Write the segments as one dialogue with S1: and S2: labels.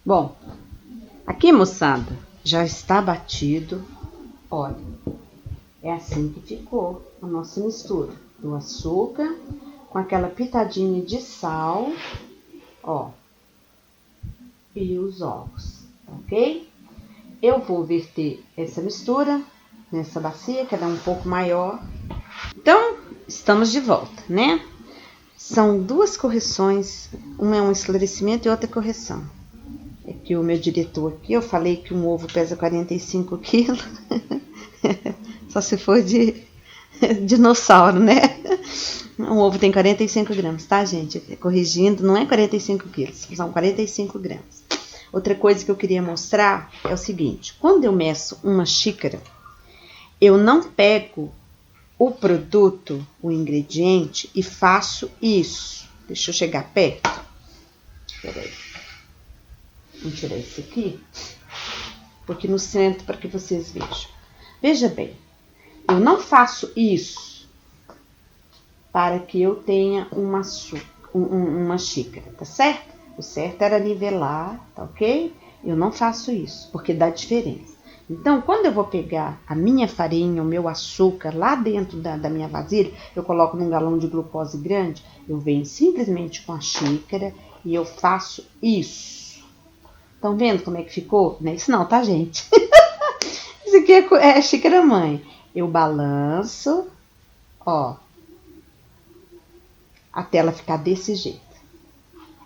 S1: Bom, aqui, moçada, já está batido. Olha, é assim que ficou a nossa mistura do açúcar com aquela pitadinha de sal, ó, e os ovos, ok? Eu vou verter essa mistura nessa bacia, que ela é um pouco maior. Então, estamos de volta, né? São duas correções, uma é um esclarecimento e outra é correção. É que o meu diretor aqui, eu falei que um ovo pesa 45 quilos, só se for de dinossauro, né? Um ovo tem 45 gramas, tá, gente? Corrigindo, não é 45 quilos, são 45 gramas. Outra coisa que eu queria mostrar é o seguinte, quando eu meço uma xícara, eu não pego o produto, o ingrediente e faço isso. Deixa eu chegar perto. Peraí. Vou tirar esse aqui, porque no centro, para que vocês vejam. Veja bem, eu não faço isso para que eu tenha uma xícara, tá certo? O certo era nivelar, tá ok? Eu não faço isso, porque dá diferença. Então, quando eu vou pegar a minha farinha, o meu açúcar lá dentro da minha vasilha, eu coloco num galão de glucose grande, eu venho simplesmente com a xícara e eu faço isso. Estão vendo como é que ficou? Não é isso não, tá, gente? Isso aqui é xícara mãe. Eu balanço, ó, até ela ficar desse jeito.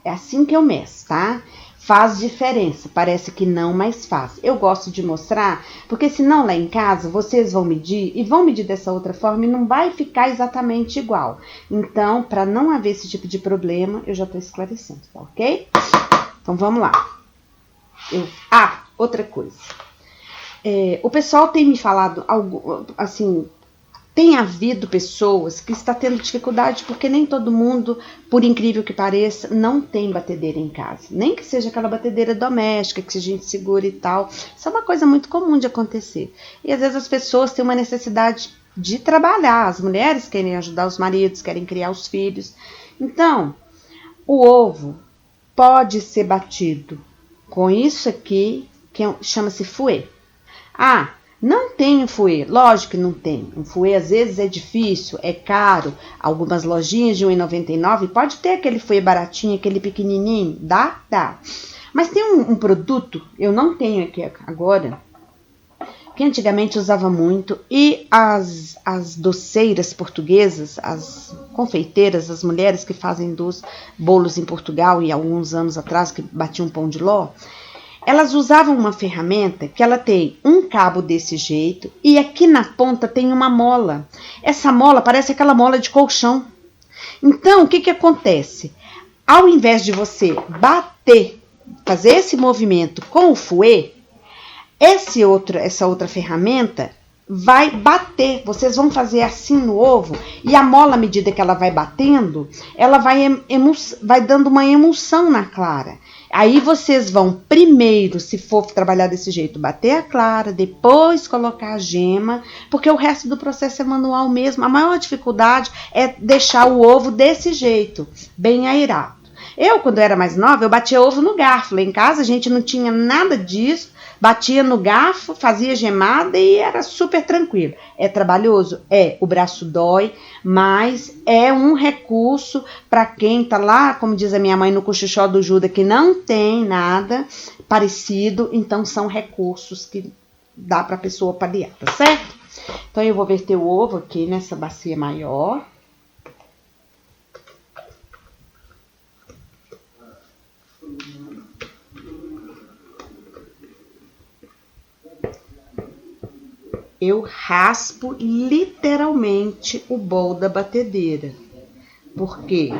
S1: É assim que eu meço, tá? Faz diferença, parece que não, mas faz. Eu gosto de mostrar, porque senão lá em casa vocês vão medir e vão medir dessa outra forma e não vai ficar exatamente igual. Então, para não haver esse tipo de problema, eu já tô esclarecendo, tá ok? Então, vamos lá. Outra coisa. O pessoal tem me falado algo, assim, tem havido pessoas que estão tendo dificuldade porque nem todo mundo, por incrível que pareça, não tem batedeira em casa. Nem que seja aquela batedeira doméstica que a gente segura e tal. Isso é uma coisa muito comum de acontecer. E às vezes as pessoas têm uma necessidade de trabalhar. As mulheres querem ajudar os maridos, querem criar os filhos. Então, o ovo pode ser batido com isso aqui, que chama-se fouet. Não tem um fouet, lógico que não tem. Um fouet às vezes é difícil, é caro. Algumas lojinhas de R$1,99 pode ter aquele fouet baratinho, aquele pequenininho. Dá. Mas tem um produto, eu não tenho aqui agora, que antigamente usava muito. E as doceiras portuguesas, as confeiteiras, as mulheres que fazem bolos em Portugal e alguns anos atrás que batiam pão de ló, elas usavam uma ferramenta que ela tem um cabo desse jeito e aqui na ponta tem uma mola. Essa mola parece aquela mola de colchão. Então, o que acontece? Ao invés de você bater, fazer esse movimento com o fouet, essa outra ferramenta vai bater. Vocês vão fazer assim no ovo e a mola, à medida que ela vai batendo, ela vai dando uma emulsão na clara. Aí vocês vão primeiro, se for trabalhar desse jeito, bater a clara, depois colocar a gema, porque o resto do processo é manual mesmo. A maior dificuldade é deixar o ovo desse jeito, bem aerado. Eu, quando era mais nova, eu batia ovo no garfo. Lá em casa a gente não tinha nada disso. Batia no garfo, fazia gemada e era super tranquilo. É trabalhoso? O braço dói, mas é um recurso para quem tá lá, como diz a minha mãe, no cochichó do Judas, que não tem nada parecido, então são recursos que dá para a pessoa paliar, tá certo? Então eu vou verter o ovo aqui nessa bacia maior. Eu raspo literalmente o bol da batedeira, porque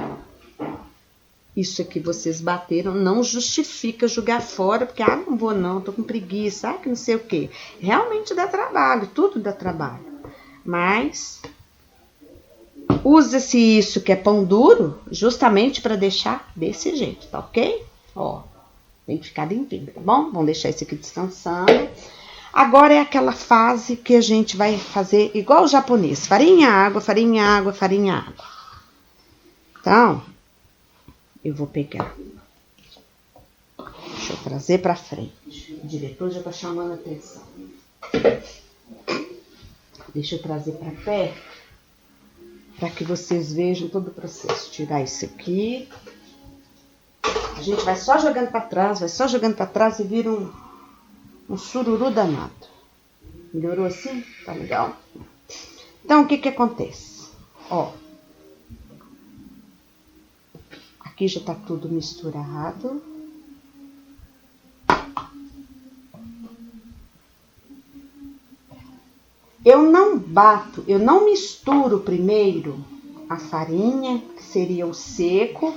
S1: isso aqui vocês bateram não justifica jogar fora, porque não vou não, tô com preguiça, que não sei o que. Realmente dá trabalho, tudo dá trabalho, mas usa-se isso que é pão duro justamente para deixar desse jeito, tá ok? Ó, tem que ficar limpinho, tá bom? Vamos deixar esse aqui descansando. Agora é aquela fase que a gente vai fazer igual o japonês. Farinha, água, farinha, água, farinha, água. Então, eu vou pegar. Deixa eu trazer para frente. O diretor já tá chamando a atenção. Deixa eu trazer para perto, para que vocês vejam todo o processo. Tirar isso aqui. A gente vai só jogando para trás, e vira um sururu danado. Melhorou assim? Tá legal? Então, o que que acontece? Ó, aqui já tá tudo misturado. Eu não bato, eu não misturo primeiro a farinha, que seria o seco,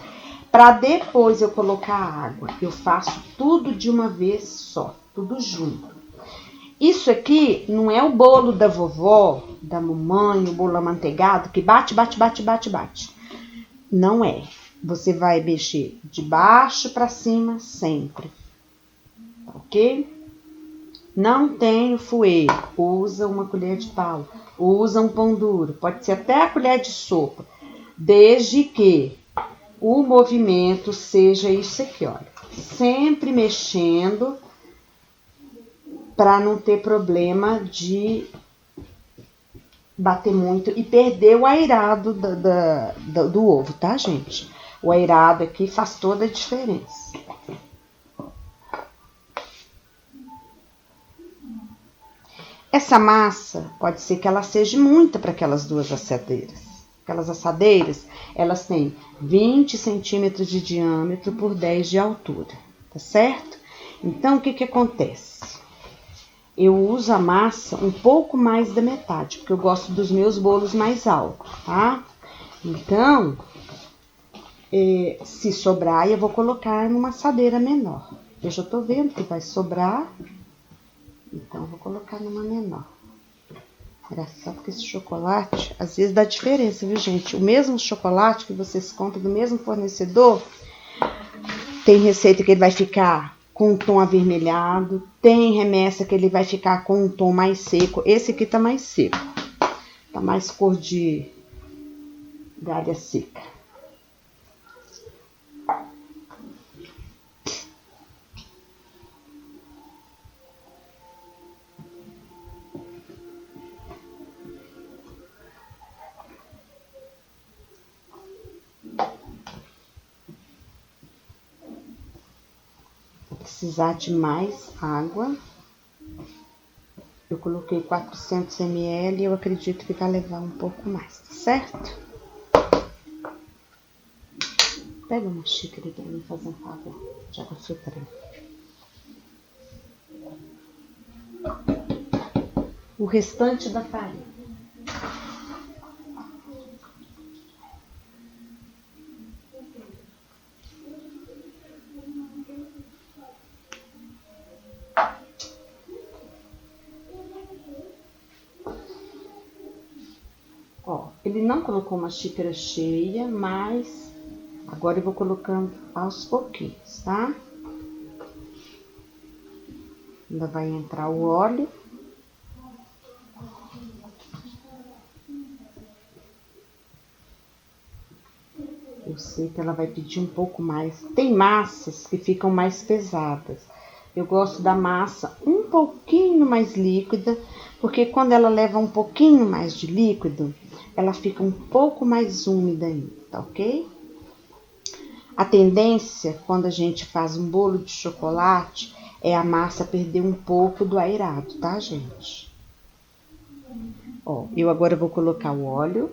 S1: para depois eu colocar a água. Eu faço tudo de uma vez só, tudo junto. Isso aqui não é o bolo da vovó, da mamãe, o bolo amanteigado, que bate. Não é. Você vai mexer de baixo para cima sempre. Ok? Não tem o fouet, usa uma colher de pau, usa um pão duro, pode ser até a colher de sopa, desde que o movimento seja isso aqui, olha, sempre mexendo para não ter problema de bater muito e perder o airado do ovo, tá, gente? O airado aqui faz toda a diferença. Essa massa, pode ser que ela seja muita para aquelas duas assadeiras. Aquelas assadeiras, elas têm 20 centímetros de diâmetro por 10 de altura, tá certo? Então, o que que acontece? Eu uso a massa um pouco mais da metade, porque eu gosto dos meus bolos mais altos, tá? Então, se sobrar, eu vou colocar numa assadeira menor. Eu já tô vendo que vai sobrar. Então, vou colocar numa menor. Engraçado que esse chocolate, às vezes dá diferença, viu, gente? O mesmo chocolate que vocês compram do mesmo fornecedor, tem receita que ele vai ficar com um tom avermelhado, tem remessa que ele vai ficar com um tom mais seco. Esse aqui tá mais seco. Tá mais cor de galha seca. Precisar de mais água. Eu coloquei 400 ml e eu acredito que vai levar um pouco mais, tá certo? Pega uma xícara para mim fazer um favor de água filtrada. O restante da farinha. Ó, ele não colocou uma xícara cheia, mas agora eu vou colocando aos pouquinhos, tá? Ainda vai entrar o óleo. Eu sei que ela vai pedir um pouco mais. Tem massas que ficam mais pesadas. Eu gosto da massa um pouquinho mais líquida, porque quando ela leva um pouquinho mais de líquido, ela fica um pouco mais úmida ainda, tá ok? A tendência, quando a gente faz um bolo de chocolate, é a massa perder um pouco do airado, tá, gente? Ó, eu agora vou colocar o óleo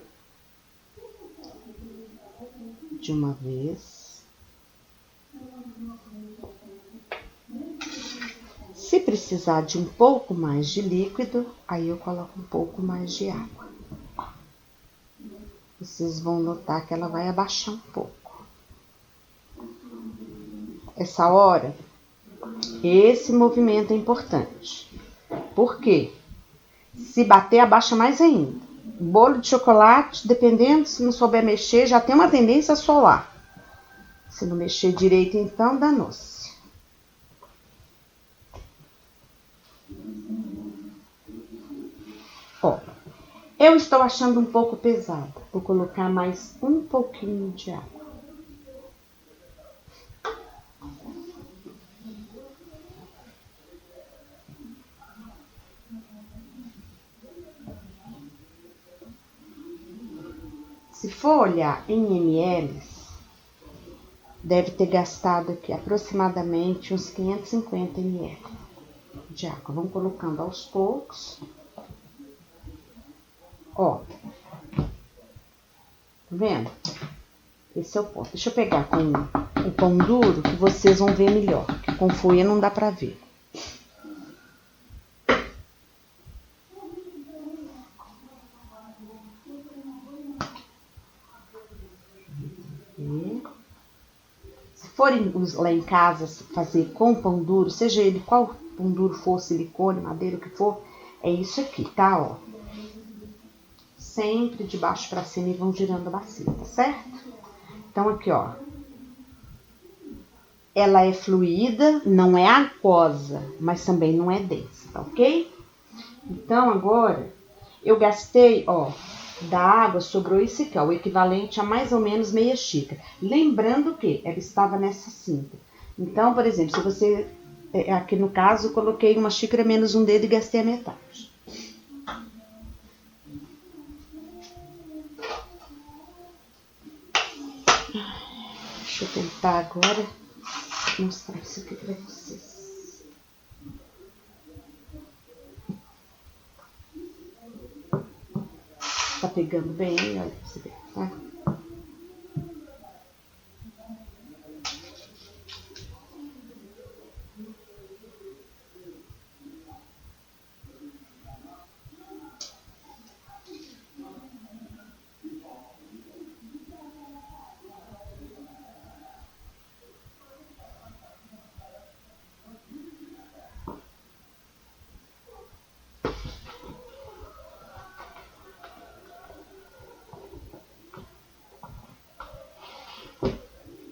S1: de uma vez. Se precisar de um pouco mais de líquido, aí eu coloco um pouco mais de água. Vocês vão notar que ela vai abaixar um pouco. Essa hora, esse movimento é importante. Por quê? Se bater, abaixa mais ainda. Bolo de chocolate, dependendo, se não souber mexer, já tem uma tendência a solar. Se não mexer direito, então, danou-se. Ó, eu estou achando um pouco pesado. Vou colocar mais um pouquinho de água. Se for olhar em ml, deve ter gastado aqui aproximadamente uns 550 ml de água. Vamos colocando aos poucos. Ó, tá vendo? Esse é o ponto. Deixa eu pegar com o pão duro que vocês vão ver melhor, que com folha não dá pra ver. Se forem lá em casa fazer com pão duro, seja ele qual pão duro for, silicone, madeira, o que for, é isso aqui, tá? Ó. Sempre de baixo pra cima e vão girando a bacia, tá certo? Então, aqui, ó. Ela é fluida, não é aquosa, mas também não é densa, tá ok? Então, agora, eu gastei, ó, da água, sobrou isso aqui, ó, o equivalente a mais ou menos meia xícara. Lembrando que ela estava nessa cinta. Então, por exemplo, se você, aqui no caso, eu coloquei uma xícara menos um dedo e gastei a metade. Deixa eu tentar agora mostrar isso aqui pra vocês. Tá pegando bem, olha pra você ver, tá?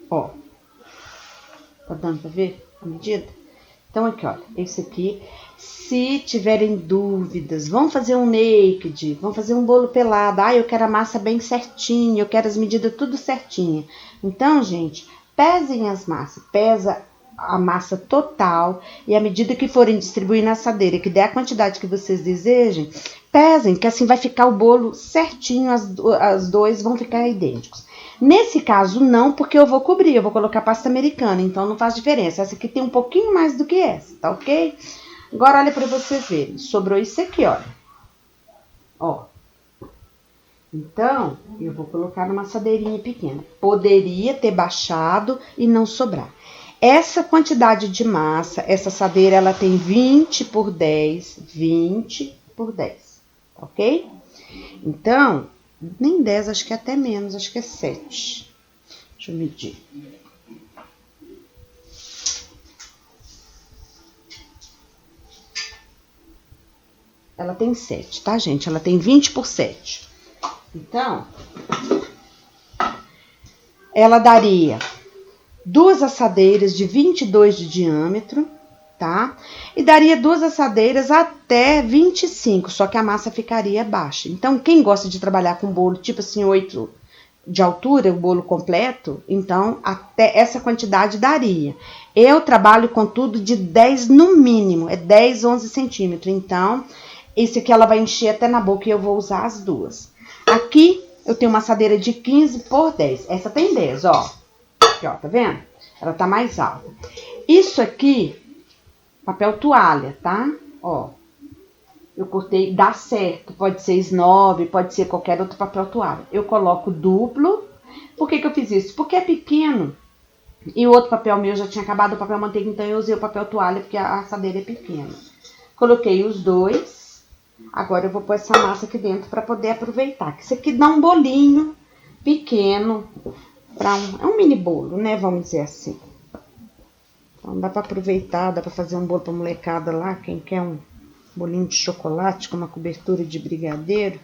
S1: Ó, tá dando pra ver a medida? Então, aqui, olha, esse aqui, se tiverem dúvidas, vão fazer um naked, vão fazer um bolo pelado, eu quero a massa bem certinha, eu quero as medidas tudo certinha. Então, gente, pesem as massas, pesa a massa total e à medida que forem distribuir na assadeira, que der a quantidade que vocês desejem, pesem, que assim vai ficar o bolo certinho, as dois vão ficar idênticos. Nesse caso, não, porque eu vou cobrir, eu vou colocar pasta americana, então não faz diferença. Essa aqui tem um pouquinho mais do que essa, tá ok? Agora, olha pra vocês verem, sobrou isso aqui, olha. Ó. Então, eu vou colocar numa assadeirinha pequena. Poderia ter baixado e não sobrar. Essa quantidade de massa, essa assadeira, ela tem 20 por 10, 20 por 10, ok? Então, nem 10, acho que é até menos, acho que é 7. Deixa eu medir. Ela tem 7, tá, gente? Ela tem 20 por 7. Então, ela daria 2 assadeiras de 22 de diâmetro, tá? E daria 2 assadeiras até 25, só que a massa ficaria baixa. Então, quem gosta de trabalhar com bolo tipo assim, 8 de altura, o bolo completo, então até essa quantidade daria. Eu trabalho com tudo de 10 no mínimo, é 10, 11 centímetros. Então, esse aqui ela vai encher até na boca e eu vou usar as duas. Aqui, eu tenho uma assadeira de 15 por 10. Essa tem 10, ó. Aqui, ó, tá vendo? Ela tá mais alta. Isso aqui, papel toalha, tá? Ó, eu cortei, dá certo. Pode ser snob, pode ser qualquer outro papel toalha. Eu coloco duplo. Por que que eu fiz isso? Porque é pequeno. E o outro papel meu já tinha acabado o papel manteiga, então eu usei o papel toalha, porque a assadeira é pequena. Coloquei os dois. Agora eu vou pôr essa massa aqui dentro para poder aproveitar. Que isso aqui dá um bolinho pequeno. É um mini bolo, né? Vamos dizer assim. Então dá para aproveitar, dá para fazer um bolo para molecada lá. Quem quer um bolinho de chocolate com uma cobertura de brigadeiro.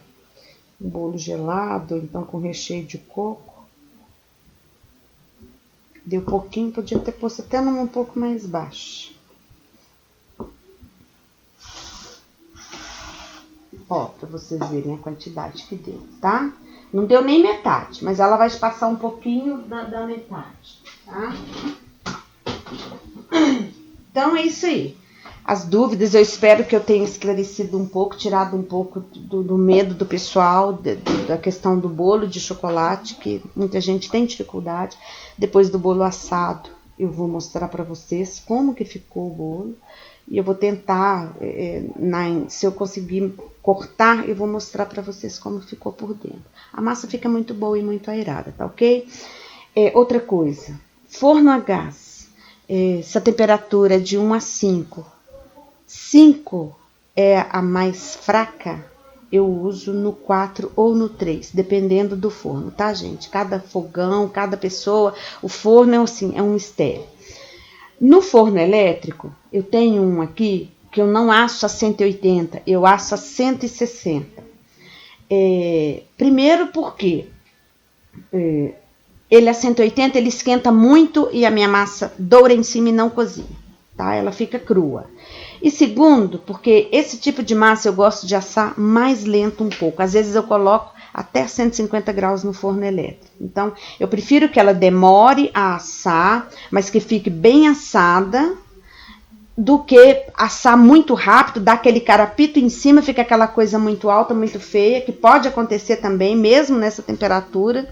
S1: Um bolo gelado, então com recheio de coco. Deu pouquinho, podia ter posto até num um pouco mais baixo. Ó, pra vocês verem a quantidade que deu, tá? Não deu nem metade, mas ela vai passar um pouquinho da metade, tá? Então, é isso aí. as dúvidas. Eu espero que eu tenha esclarecido um pouco, tirado um pouco do medo do pessoal, da questão do bolo de chocolate, que muita gente tem dificuldade. Depois do bolo assado, eu vou mostrar para vocês como que ficou o bolo. E eu vou tentar, se eu conseguir cortar, eu vou mostrar para vocês como ficou por dentro. A massa fica muito boa e muito aerada, tá ok? Outra coisa, forno a gás, essa temperatura é de 1 a 5. 5 é a mais fraca, eu uso no 4 ou no 3, dependendo do forno, tá, gente? Cada fogão, cada pessoa, o forno é um mistério. No forno elétrico, eu tenho um aqui que eu não asso a 180, eu asso a 160. Primeiro porque ele a 180, ele esquenta muito e a minha massa doura em cima e não cozinha, tá? Ela fica crua. E segundo, porque esse tipo de massa eu gosto de assar mais lento um pouco. Às vezes eu coloco até 150 graus no forno elétrico. Então, eu prefiro que ela demore a assar, mas que fique bem assada, do que assar muito rápido, dar aquele carapito em cima, fica aquela coisa muito alta, muito feia, que pode acontecer também, mesmo nessa temperatura,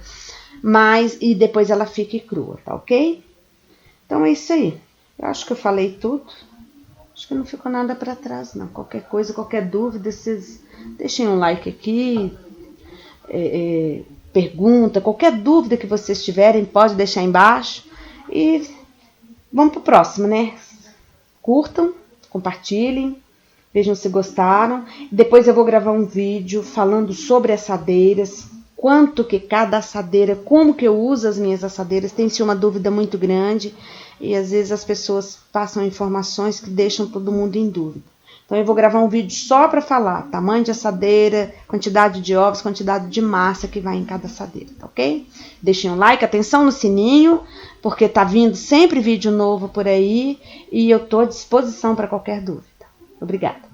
S1: e depois ela fique crua, tá ok? Então, é isso aí. Eu acho que eu falei tudo. Acho que não ficou nada para trás, não. Qualquer coisa, qualquer dúvida, vocês deixem um like aqui, pergunta, qualquer dúvida que vocês tiverem, pode deixar embaixo. E vamos pro próximo, né? Curtam, compartilhem, vejam se gostaram. Depois eu vou gravar um vídeo falando sobre assadeiras, quanto que cada assadeira, como que eu uso as minhas assadeiras. Tem-se uma dúvida muito grande e às vezes as pessoas passam informações que deixam todo mundo em dúvida. Então eu vou gravar um vídeo só para falar tamanho de assadeira, quantidade de ovos, quantidade de massa que vai em cada assadeira, tá ok? Deixem um like, atenção no sininho, porque tá vindo sempre vídeo novo por aí e eu tô à disposição para qualquer dúvida. Obrigada.